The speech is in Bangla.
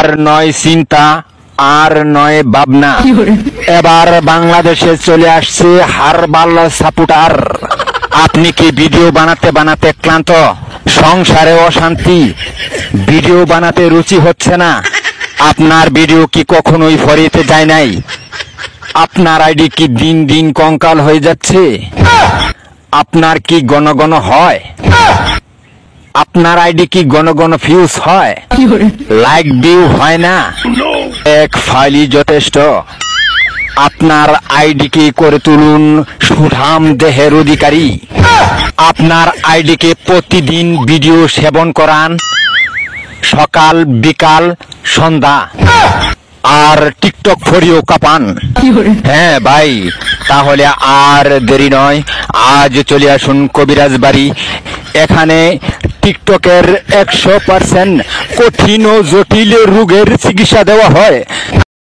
আর নয় চিন্তা, আর নয় ভাবনা, এবার বাংলাদেশে চলে আসছে হারবাল সাপোর্টার। আপনি কি ভিডিও বানাতে বানাতে ক্লান্ত? সংসারে অশান্তি, ভিডিও বানাতে রুচি হচ্ছে না? আপনার ভিডিও কি কখনোই ফরিতে যায় নাই? আপনার আইডি কি দিন দিন কঙ্কাল হয়ে যাচ্ছে? আপনার কি ঘন ঘন হয়? আপনার আইডি কি ঘন ঘন ফিউজ হয়? লাইক ভিউ হয় না? এক ফাইলই যথেষ্ট। আপনার আইডিকে করে তুলুন সুঠাম দেহের অধিকারী। আপনার আইডিকে প্রতিদিন ভিডিও সেবন করান, সকাল বিকাল সন্ধ্যা, আর টিকটক ফরিও কাপান। হ্যাঁ ভাই, তাহলে আর দেরি নয়, আজ চলে আসুন কবিরাজ বাড়ি। এখানে টিকটকের 100% কঠিন ও জটিল রোগের চিকিৎসা দেওয়া হয়।